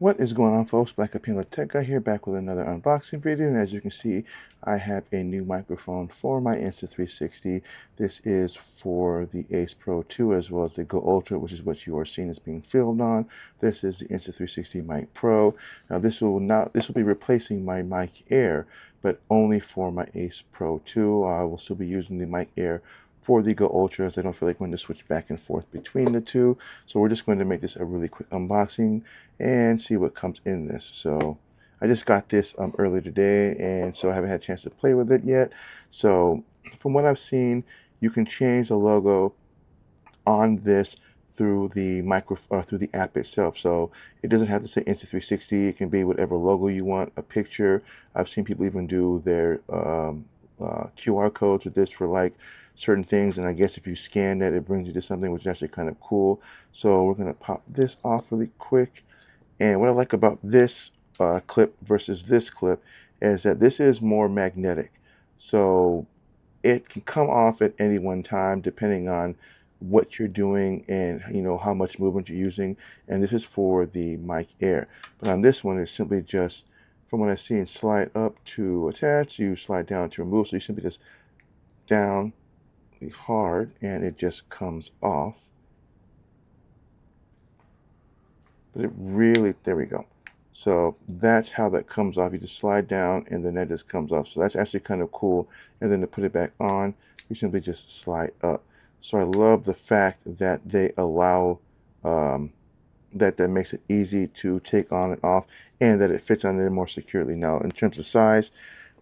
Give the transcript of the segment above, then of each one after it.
What is going on, folks? Black Appeal Tech Guy here, back with another unboxing video. And as you can see, I have a new microphone for my Insta360. This is for the Ace Pro 2 as well as the Go Ultra, which is what you are seeing is being filmed on. This is the Insta360 Mic Pro. Now this will be replacing my Mic Air, but only for my Ace Pro 2. I will still be using the Mic Air for the Go Ultra, as I don't feel like going to switch back and forth between the two. So we're just going to make this a really quick unboxing and see what comes in this. So I just got this earlier today, and so I haven't had a chance to play with it yet. So from what I've seen, you can change the logo on this through the through the app itself. So it doesn't have to say Insta360. It can be whatever logo you want, a picture. I've seen people even do their QR codes with this for like certain things, and I guess if you scan that, it brings you to something, which is actually kind of cool. So we're gonna pop this off really quick. And what I like about this clip versus this clip is that this is more magnetic, so it can come off at any one time depending on what you're doing and how much movement you're using. And this is for the Mic Air, but on this one it's simply just, from what I've seen, slide up to attach, you slide down to remove. So you simply just down hard and it just comes off. But it really, there we go. So that's how that comes off. You just slide down and then that just comes off. So that's actually kind of cool. And then to put it back on, you simply just slide up. So I love the fact that they allow that makes it easy to take on and off, and that it fits on there more securely. Now in terms of size,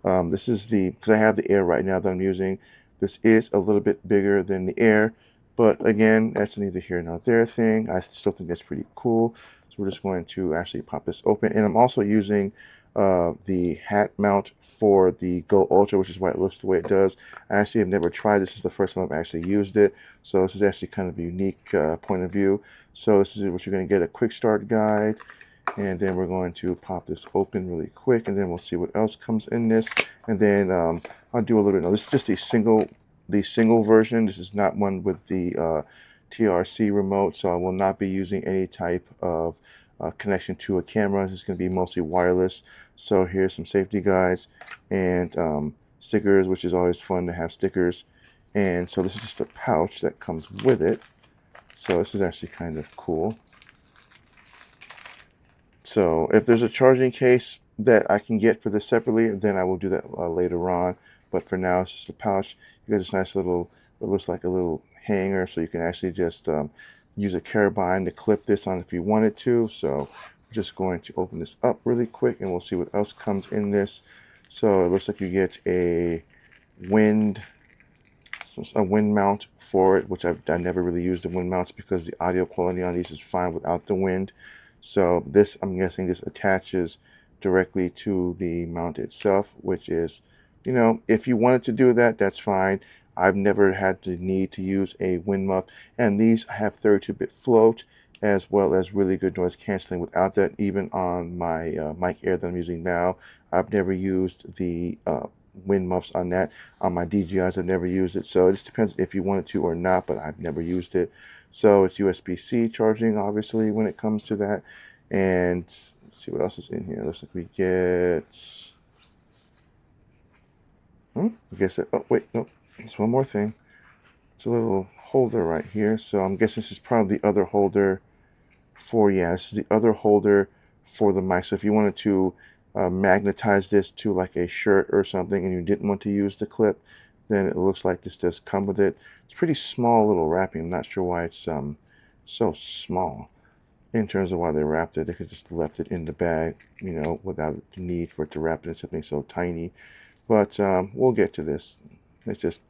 this is because I have the Air right now that I'm using. This is a little bit bigger than the Air, but again, that's neither here nor there thing. I still think that's pretty cool. So we're just going to actually pop this open. And I'm also using the hat mount for the Go Ultra, which is why it looks the way it does. I actually have never tried this. This is the first time I've actually used it. So this is actually kind of a unique point of view. So this is what you're going to get, a quick start guide. And then we're going to pop this open really quick, and then we'll see what else comes in this. And then I'll do a little bit. Now, this is just the single version. This is not one with the TRC remote, so I will not be using any type of connection to a camera. This is going to be mostly wireless. So here's some safety guides and stickers, which is always fun to have stickers. And so this is just a pouch that comes with it. So this is actually kind of cool. So if there's a charging case that I can get for this separately, then I will do that later on. But for now, it's just a pouch. You got this nice little, it looks like a little hanger, so you can actually just use a carabine to clip this on if you wanted to. So I'm just going to open this up really quick, and we'll see what else comes in this. So it looks like you get a wind mount for it, which I never really used the wind mounts because the audio quality on these is fine without the wind. So this, I'm guessing, this attaches directly to the mount itself, which is, if you wanted to do that, that's fine. I've never had the need to use a wind muff, and these have 32-bit float as well as really good noise canceling without that. Even on my Mic Air that I'm using now, I've never used the wind muffs on that. On my DJIs, I've never used it. So it just depends if you wanted to or not, but I've never used it. So it's USB-C charging, obviously, when it comes to that. And let's see what else is in here. Looks like we get, I guess that, oh wait, no, there's one more thing. It's a little holder right here. So I'm guessing this is probably the other holder for, yeah, this is the other holder for the mic. So if you wanted to magnetize this to like a shirt or something and you didn't want to use the clip, then it looks like this does come with it. It's pretty small little wrapping. I'm not sure why it's so small in terms of why they wrapped it. They could just left it in the bag, without the need for it to wrap it in something so tiny. But we'll get to this. It's just,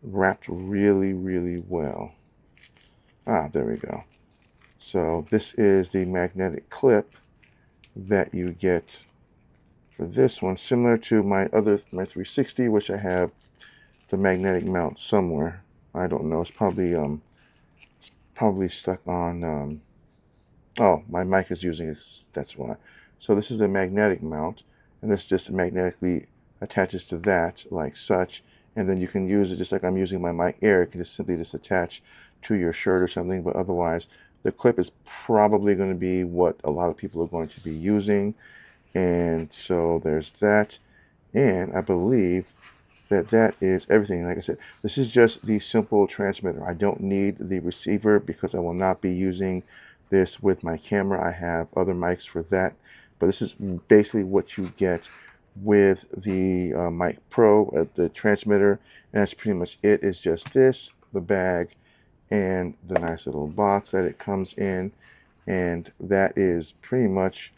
wrapped really, really well. There we go. So this is the magnetic clip that you get for this one, similar to my 360, which I have the magnetic mount somewhere. I don't know. It's probably stuck on. Oh, my mic is using it. That's why. So this is the magnetic mount, and this just magnetically attaches to that like such, and then you can use it just like I'm using my Mic Air. You can just simply attach to your shirt or something. But otherwise, The clip is probably going to be what a lot of people are going to be using. And so there's that. And I believe that that is everything. Like I said, this is just the simple transmitter. I don't need the receiver because I will not be using this with my camera. I have other mics for that. But this is basically what you get with the Mic Pro, the transmitter. And that's pretty much it. It's just this, the bag, and the nice little box that it comes in. And that is pretty much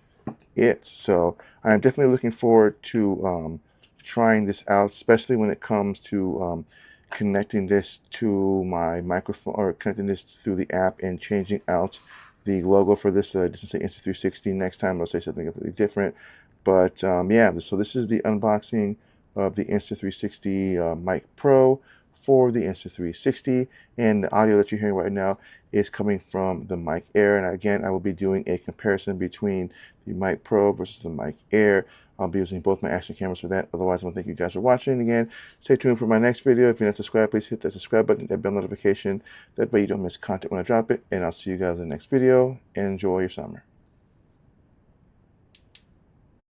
it. So I'm definitely looking forward to trying this out, especially when it comes to connecting this to my microphone, or connecting this through the app and changing out the logo for this. It doesn't say Insta360. Next time I'll say something completely different. But yeah, so this is the unboxing of the Insta360 Mic Pro for the Insta360, and the audio that you're hearing right now is coming from the Mic Air. And again, I will be doing a comparison between the Mic Pro versus the Mic Air. I'll be using both my action cameras for that. Otherwise, I want to thank you guys for watching. Again, stay tuned for my next video. If you're not subscribed, please hit that subscribe button, that bell notification. That way you don't miss content when I drop it. And I'll see you guys in the next video. Enjoy your summer.